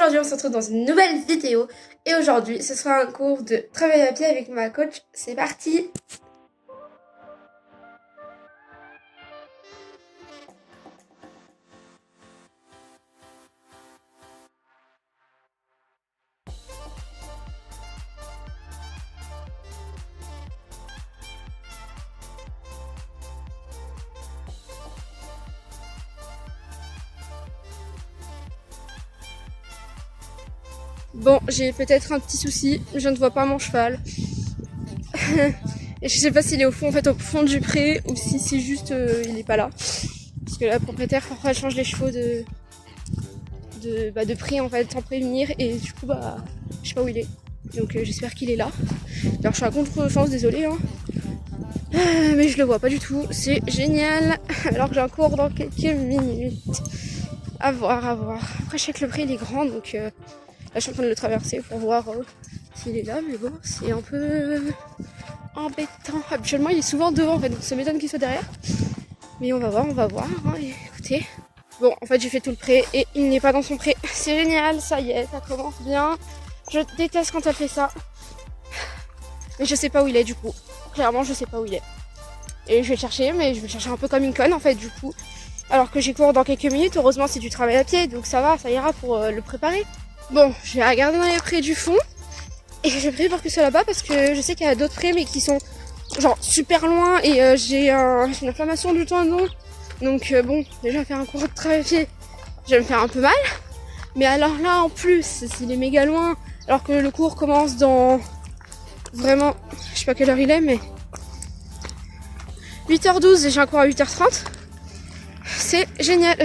Aujourd'hui on se retrouve dans une nouvelle vidéo et aujourd'hui ce sera un cours de travail à pied avec ma coach. C'est parti! Bon, j'ai peut-être un petit souci, je ne vois pas mon cheval. Et je sais pas s'il est au fond, au fond du pré ou si c'est juste il est pas là. Parce que la propriétaire parfois elle change les chevaux de pré en fait sans prévenir et du coup je sais pas où il est. Donc j'espère qu'il est là. Alors je suis à contre-chance, désolée hein. Mais je le vois pas du tout, c'est génial. Alors que j'ai un cours dans quelques minutes. À voir, à voir. Après je sais que le pré il est grand donc là je suis en train de le traverser pour voir s'il est là, mais bon c'est un peu embêtant. Habituellement il est souvent devant en fait, donc ça m'étonne qu'il soit derrière. Mais on va voir, hein. Écoutez. Bon, en fait j'ai fait tout le pré et il n'est pas dans son pré. C'est génial, ça y est, ça commence bien. Je déteste quand elle fait ça. Mais je sais pas où il est du coup. Clairement je sais pas où il est. Et je vais le chercher, mais je vais le chercher un peu comme une conne en fait du coup. Alors que j'ai cours dans quelques minutes, heureusement c'est du travail à pied, donc ça va, ça ira pour le préparer. Bon, je vais regarder dans les prés du fond. Et je prie pour que ce soit là-bas parce que je sais qu'il y a d'autres prés mais qui sont genre super loin et j'ai une inflammation du tendon. Donc bon, déjà faire un cours de travail à pied, je vais me faire un peu mal. Mais alors là en plus, s'il est méga loin, alors que le cours commence dans vraiment, je sais pas quelle heure il est mais 8h12 et j'ai un cours à 8h30. C'est génial,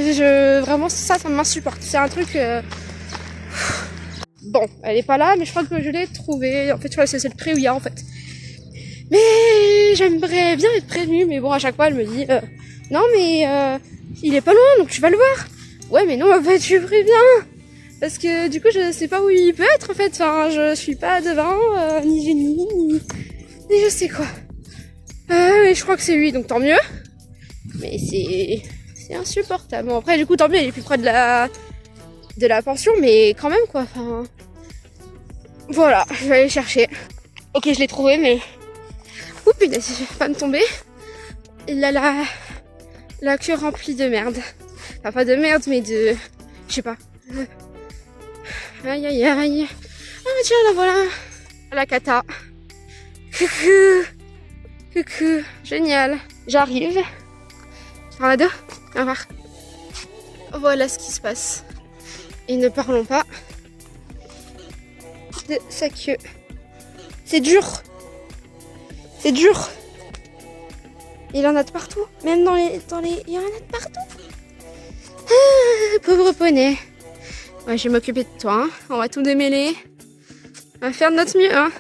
vraiment ça m'insupporte. C'est un truc... Bon, elle est pas là, mais je crois que je l'ai trouvée. En fait, c'est le pré où il y a en fait. Mais j'aimerais bien être prévenue, mais bon, à chaque fois, elle me dit non, mais il est pas loin, donc tu vas le voir. Ouais, mais non, en fait, tu préviens. Parce que du coup, je sais pas où il peut être en fait. Enfin, je suis pas devin, ni génie, ni je sais quoi. Et je crois que c'est lui, donc tant mieux. Mais c'est insupportable. Bon, après, du coup, tant mieux, il est plus près de la pension, mais quand même quoi. Enfin, voilà, je vais aller chercher. Ok, je l'ai trouvé, mais ouh punaise, je vais pas me tomber. Il a la queue remplie de merde. Enfin, pas de merde, mais de... Je sais pas. Aïe, aïe, aïe. Ah, tiens, la voilà. La cata. Coucou. Coucou. Génial. J'arrive. Regarde. Viens voir. Voilà ce qui se passe. Et ne parlons pas de sa queue. C'est dur. C'est dur. Il en a de partout. Même dans les... Il y en a de partout. Ah, pauvre poney. Ouais, je vais m'occuper de toi. Hein. On va tout démêler. On va faire de notre mieux. Hein.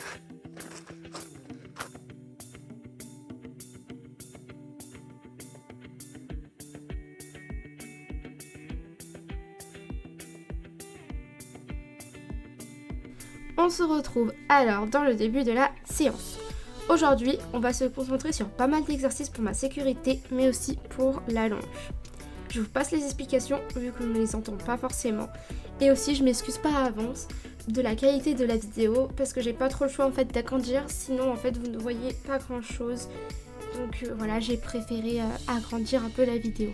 On se retrouve alors dans le début de la séance. Aujourd'hui, on va se concentrer sur pas mal d'exercices pour ma sécurité, mais aussi pour la longe. Je vous passe les explications vu que je ne les entends pas forcément. Et aussi, je m'excuse par avance de la qualité de la vidéo parce que j'ai pas trop le choix en fait d'agrandir, sinon en fait vous ne voyez pas grand chose. Donc voilà, j'ai préféré agrandir un peu la vidéo.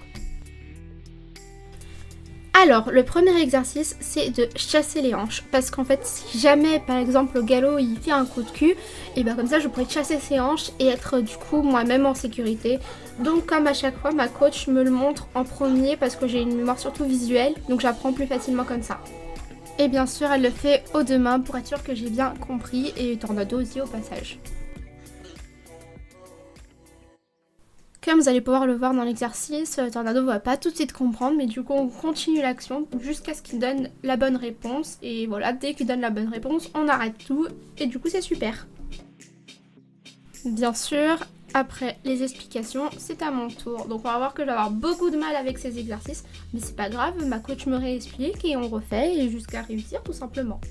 Alors, le premier exercice, c'est de chasser les hanches. Parce qu'en fait, si jamais, par exemple, au galop, il fait un coup de cul, et bien comme ça, je pourrais chasser ses hanches et être du coup moi-même en sécurité. Donc, comme à chaque fois, ma coach me le montre en premier parce que j'ai une mémoire surtout visuelle. Donc, j'apprends plus facilement comme ça. Et bien sûr, elle le fait aux deux mains pour être sûr que j'ai bien compris. Et tornado aussi au passage. Comme vous allez pouvoir le voir dans l'exercice, Tornado va pas tout de suite comprendre, mais du coup on continue l'action jusqu'à ce qu'il donne la bonne réponse. Et voilà, dès qu'il donne la bonne réponse, on arrête tout et du coup c'est super. Bien sûr, après les explications, c'est à mon tour. Donc on va voir que je vais avoir beaucoup de mal avec ces exercices, mais c'est pas grave, ma coach me réexplique et on refait et jusqu'à réussir tout simplement.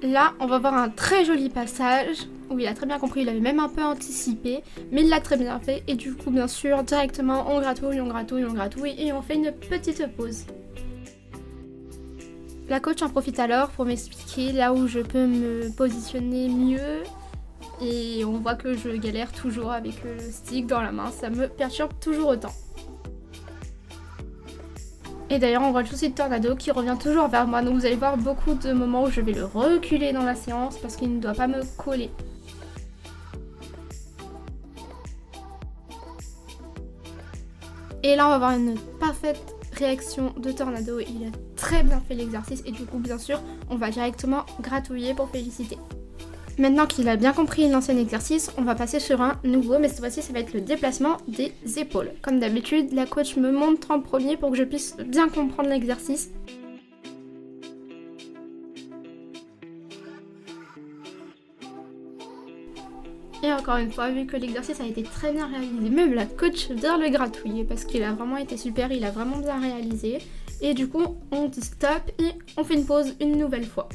Là, on va voir un très joli passage où il a très bien compris, il avait même un peu anticipé, mais il l'a très bien fait. Et du coup, bien sûr, directement, on gratouille, on gratouille, on gratouille et on fait une petite pause. La coach en profite alors pour m'expliquer là où je peux me positionner mieux. Et on voit que je galère toujours avec le stick dans la main, ça me perturbe toujours autant. Et d'ailleurs on voit le souci de Tornado qui revient toujours vers moi, donc vous allez voir beaucoup de moments où je vais le reculer dans la séance parce qu'il ne doit pas me coller. Et là on va voir une parfaite réaction de Tornado, il a très bien fait l'exercice et du coup bien sûr on va directement gratouiller pour féliciter. Maintenant qu'il a bien compris l'ancien exercice, on va passer sur un nouveau, mais cette fois-ci ça va être le déplacement des épaules. Comme d'habitude, la coach me montre en premier pour que je puisse bien comprendre l'exercice. Et encore une fois, vu que l'exercice a été très bien réalisé, même la coach vient le gratouiller parce qu'il a vraiment été super, il a vraiment bien réalisé. Et du coup, on dit stop et on fait une pause une nouvelle fois.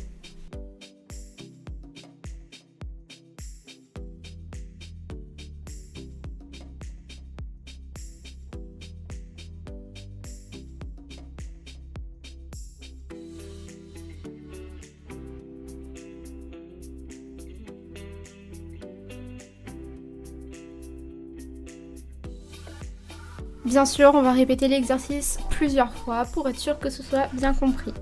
Bien sûr, on va répéter l'exercice plusieurs fois pour être sûr que ce soit bien compris.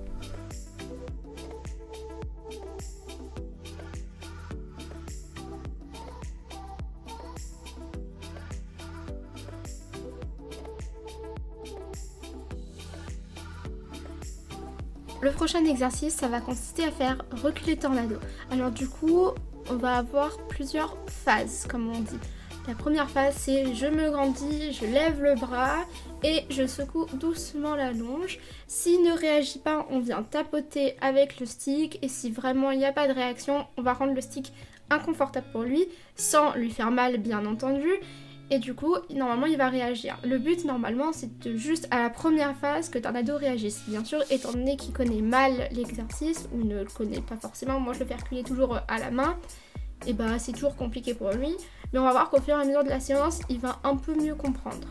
Le prochain exercice, ça va consister à faire reculer Tornado. Alors du coup, on va avoir plusieurs phases, comme on dit. La première phase, c'est je me grandis, je lève le bras et je secoue doucement la longe. S'il ne réagit pas, on vient tapoter avec le stick et si vraiment il n'y a pas de réaction, on va rendre le stick inconfortable pour lui, sans lui faire mal bien entendu. Et du coup, normalement, il va réagir. Le but, normalement, c'est de juste à la première phase que Tornado réagisse. Bien sûr, étant donné qu'il connaît mal l'exercice, ou ne le connaît pas forcément, moi je le fais reculer toujours à la main, et bah c'est toujours compliqué pour lui. Mais on va voir qu'au fur et à mesure de la séance, il va un peu mieux comprendre.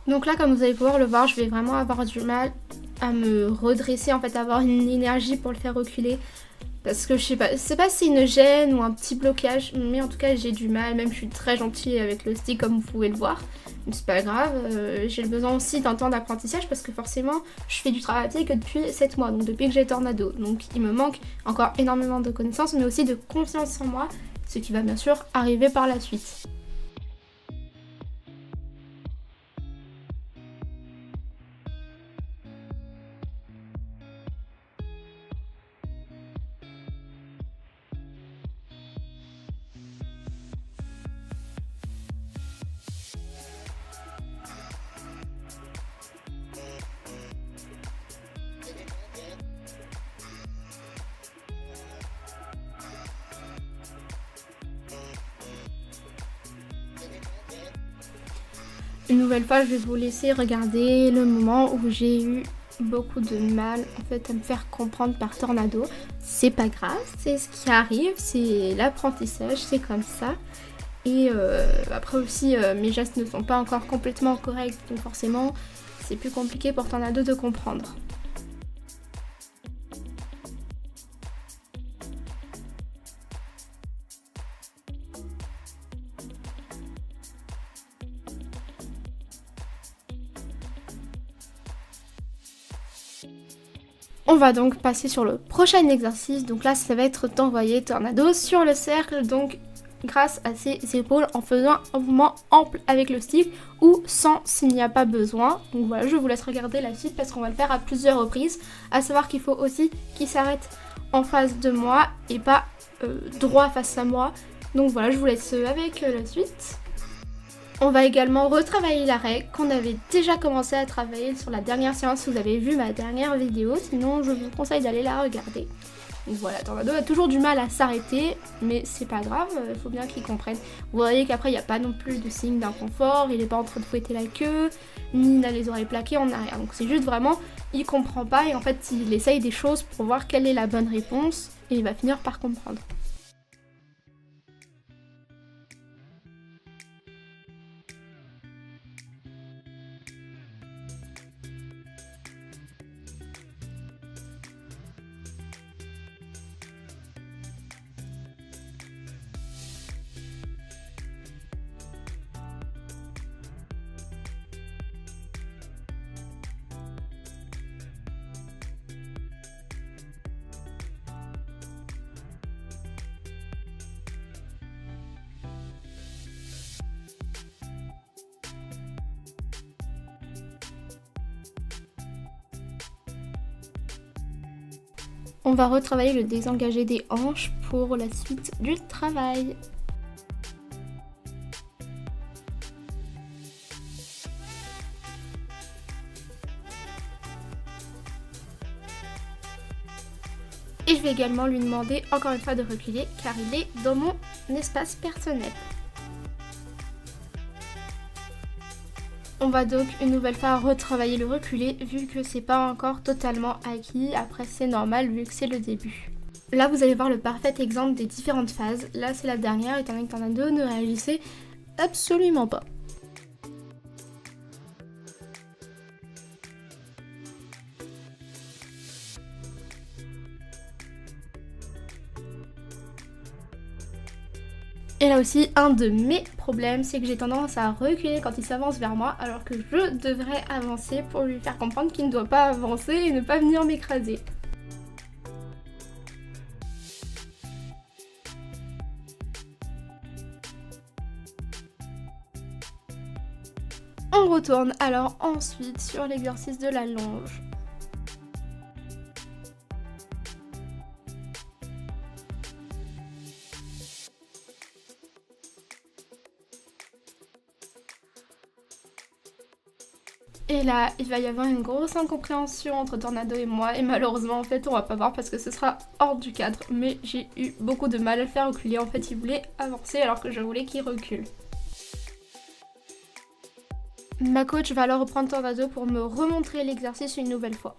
Donc là, comme vous allez pouvoir le voir, je vais vraiment avoir du mal à me redresser, en fait, avoir une énergie pour le faire reculer. Parce que je sais pas si c'est une gêne ou un petit blocage, mais en tout cas j'ai du mal, même je suis très gentille avec le stick comme vous pouvez le voir. Mais c'est pas grave, j'ai le besoin aussi d'un temps d'apprentissage parce que forcément je fais du travail à pied que depuis 7 mois, donc depuis que j'ai Tornado. Donc il me manque encore énormément de connaissances mais aussi de confiance en moi, ce qui va bien sûr arriver par la suite. Une nouvelle fois, je vais vous laisser regarder le moment où j'ai eu beaucoup de mal en fait à me faire comprendre par Tornado. C'est pas grave, c'est ce qui arrive, c'est l'apprentissage, c'est comme ça. Et après aussi, mes gestes ne sont pas encore complètement corrects, donc forcément, c'est plus compliqué pour Tornado de comprendre. On va donc passer sur le prochain exercice, donc là ça va être d'envoyer Tornado sur le cercle, donc grâce à ses épaules en faisant un mouvement ample avec le stick ou sans s'il n'y a pas besoin. Donc voilà, je vous laisse regarder la suite parce qu'on va le faire à plusieurs reprises, à savoir qu'il faut aussi qu'il s'arrête en face de moi et pas droit face à moi. Donc voilà, je vous laisse avec la suite. On va également retravailler la règle qu'on avait déjà commencé à travailler sur la dernière séance si vous avez vu ma dernière vidéo, sinon je vous conseille d'aller la regarder. Donc voilà, Tornado a toujours du mal à s'arrêter, mais c'est pas grave, il faut bien qu'il comprenne. Vous voyez qu'après il n'y a pas non plus de signe d'inconfort, il est pas en train de fouetter la queue, ni il a les oreilles plaquées en arrière. Donc c'est juste vraiment, il comprend pas et en fait il essaye des choses pour voir quelle est la bonne réponse et il va finir par comprendre. On va retravailler le désengagé des hanches pour la suite du travail. Et je vais également lui demander encore une fois de reculer car il est dans mon espace personnel. On va donc une nouvelle fois retravailler le reculé vu que c'est pas encore totalement acquis, après c'est normal vu que c'est le début. Là vous allez voir le parfait exemple des différentes phases, là c'est la dernière étant donné que Tornado ne réagissait absolument pas. Et là aussi, un de mes problèmes, c'est que j'ai tendance à reculer quand il s'avance vers moi, alors que je devrais avancer pour lui faire comprendre qu'il ne doit pas avancer et ne pas venir m'écraser. On retourne alors ensuite sur l'exercice de la longe. Et là, il va y avoir une grosse incompréhension entre Tornado et moi, et malheureusement, en fait, on va pas voir parce que ce sera hors du cadre, mais j'ai eu beaucoup de mal à le faire reculer. En fait, il voulait avancer alors que je voulais qu'il recule. Ma coach va alors reprendre Tornado pour me remontrer l'exercice une nouvelle fois.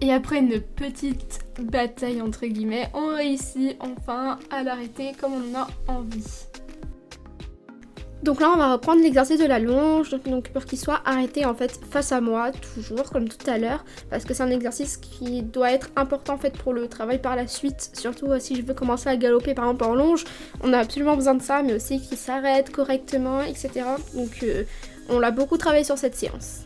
Et après une petite bataille entre guillemets, on réussit enfin à l'arrêter comme on en a envie. Donc là on va reprendre l'exercice de la longe, donc pour qu'il soit arrêté en fait face à moi, toujours comme tout à l'heure, parce que c'est un exercice qui doit être important en fait pour le travail par la suite, surtout si je veux commencer à galoper par exemple en longe, on a absolument besoin de ça, mais aussi qu'il s'arrête correctement, etc. Donc on l'a beaucoup travaillé sur cette séance.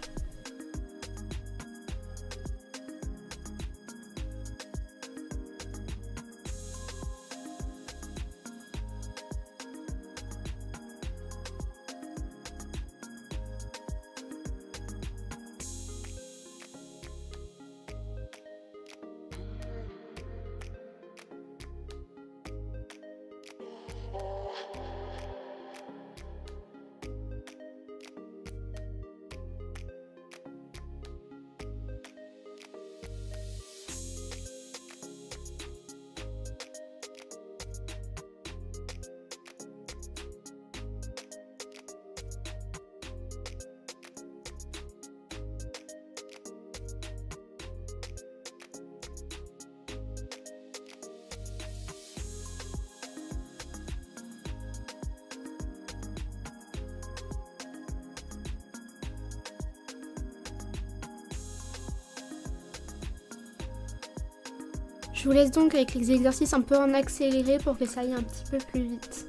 Je vous laisse donc avec les exercices un peu en accéléré pour que ça aille un petit peu plus vite.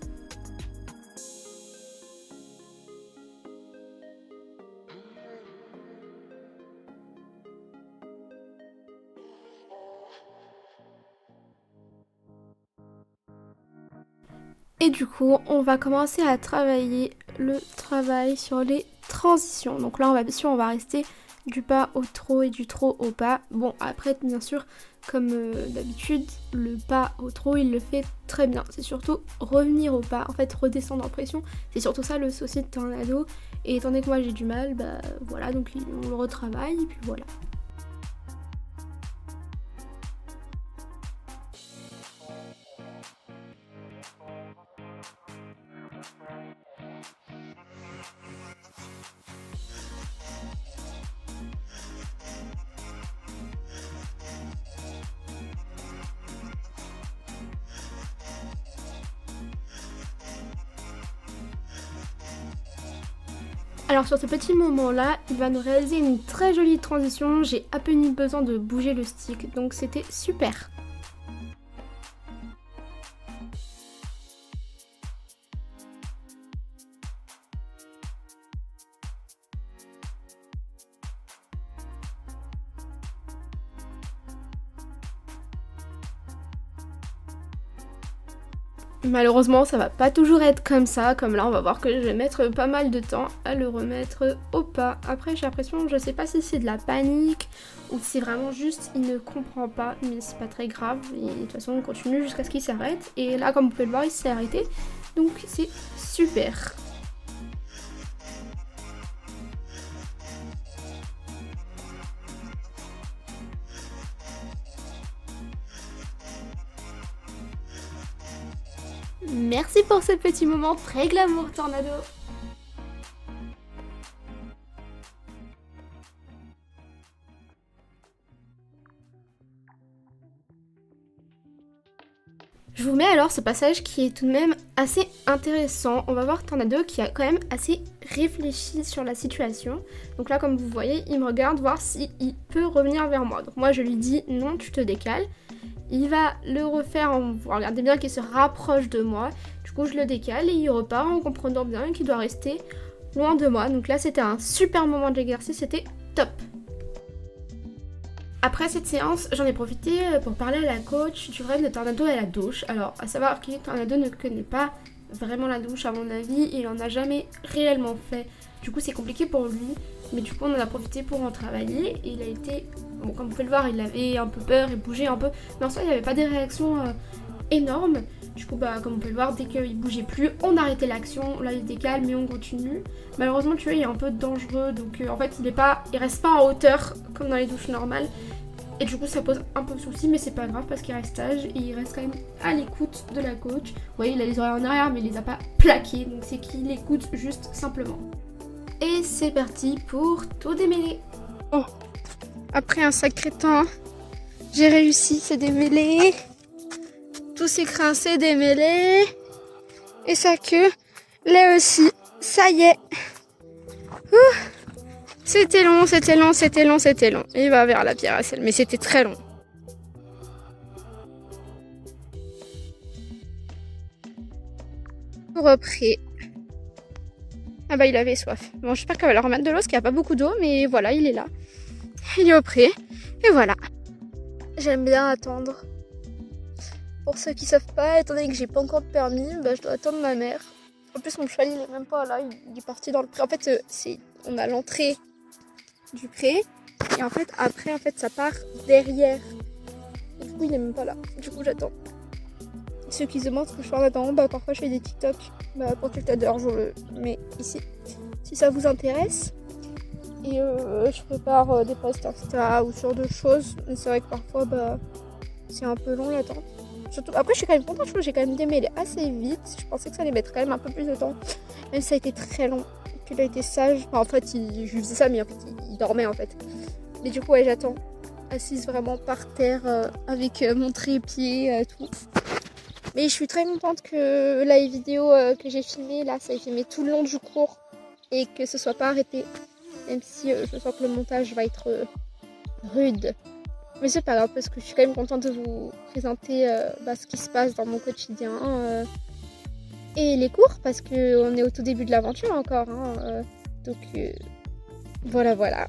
Et du coup, on va commencer à travailler le travail sur les transitions. Donc là, bien sûr, on va rester du pas au trot et du trot au pas. Bon, après, bien sûr, comme d'habitude, le pas au trot, il le fait très bien. C'est surtout revenir au pas, en fait, redescendre en pression. C'est surtout ça le souci de Tornado. Et étant donné que moi, j'ai du mal, bah voilà, donc on le retravaille, et puis voilà. Alors sur ce petit moment là, il va nous réaliser une très jolie transition, j'ai à peine eu besoin de bouger le stick, donc c'était super. Malheureusement, ça va pas toujours être comme ça, comme là on va voir que je vais mettre pas mal de temps à le remettre au pas. Après j'ai l'impression, je sais pas si c'est de la panique ou si c'est vraiment juste il ne comprend pas, mais c'est pas très grave. Et de toute façon on continue jusqu'à ce qu'il s'arrête. Et là comme vous pouvez le voir il s'est arrêté, donc c'est super. Merci pour ce petit moment très glamour, Tornado. Je vous mets alors ce passage qui est tout de même assez intéressant. On va voir Tornado qui a quand même assez réfléchi sur la situation. Donc là, comme vous voyez, il me regarde voir s'il peut revenir vers moi. Donc moi, je lui dis non, tu te décales. Il va le refaire, regardez bien qu'il se rapproche de moi. Du coup, je le décale et il repart en comprenant bien qu'il doit rester loin de moi. Donc là, c'était un super moment de l'exercice, c'était top. Après cette séance, j'en ai profité pour parler à la coach du rêve de Tornado à la douche. Alors, à savoir que Tornado ne connaît pas vraiment la douche à mon avis, il en a jamais réellement fait. Du coup, c'est compliqué pour lui, mais du coup, on en a profité pour en travailler. Et il a été, bon, comme vous pouvez le voir, il avait un peu peur, il bougeait un peu, mais en soi, il n'y avait pas des réactions énormes. Du coup, bah, comme vous pouvez le voir, dès qu'il bougeait plus, on arrêtait l'action. Là, il décale, mais on continue. Malheureusement, tu vois, il est un peu dangereux. Donc, en fait, il reste pas en hauteur comme dans les douches normales. Et du coup, ça pose un peu de soucis, mais c'est pas grave parce qu'il reste sage et il reste quand même à l'écoute de la coach. Vous voyez, il a les oreilles en arrière, mais il les a pas plaquées. Donc, c'est qu'il écoute juste simplement. Et c'est parti pour tout démêler. Bon, après un sacré temps, j'ai réussi, c'est démêlé. Tout s'écrincer, démêlé. Et sa queue, là aussi, ça y est. C'était long, c'était long, c'était long, c'était long. Il va vers la pierre à sel, mais c'était très long. Repris. Ah bah il avait soif. Bon, j'espère qu'elle va leur remettre de l'eau, parce qu'il n'y a pas beaucoup d'eau, mais voilà, il est là. Il est au pré. Et voilà. J'aime bien attendre. Pour ceux qui savent pas, étant donné que j'ai pas encore de permis, bah, je dois attendre ma mère. En plus, mon cheval, il est même pas là, il est parti dans le pré. En fait, on a l'entrée du pré. Et en fait, après, ça part derrière. Et du coup, il est même pas là. Du coup, j'attends. Ceux qui se demandent ce que je fais en attendant, bah, parfois je fais des TikTok. Bah, pour TikTok, je le mets ici. Si ça vous intéresse. Et je prépare des posts Insta ou sur d'autres choses. Mais c'est vrai que parfois, bah, c'est un peu long l'attente. Surtout, après, je suis quand même contente, je trouve que j'ai quand même démêlé assez vite. Je pensais que ça allait mettre quand même un peu plus de temps. Même si ça a été très long. Il a été sage. Enfin, en fait, je lui faisais ça, mais en fait, il dormait en fait. Mais du coup, ouais, j'attends. Assise vraiment par terre avec mon trépied, tout. Mais je suis très contente que la vidéo que j'ai filmée, là, ça a filmé tout le long du cours. Et que ce soit pas arrêté. Même si je sens que le montage va être rude. Mais c'est pas grave parce que je suis quand même contente de vous présenter ce qui se passe dans mon quotidien et les cours parce qu'on est au tout début de l'aventure encore. Donc voilà.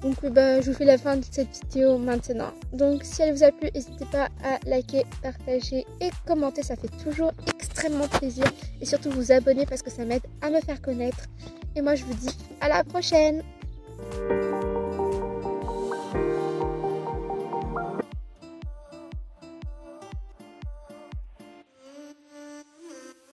Donc je vous fais la fin de cette vidéo maintenant. Donc si elle vous a plu, n'hésitez pas à liker, partager et commenter. Ça fait toujours extrêmement plaisir. Et surtout vous abonner parce que ça m'aide à me faire connaître. Et moi je vous dis à la prochaine.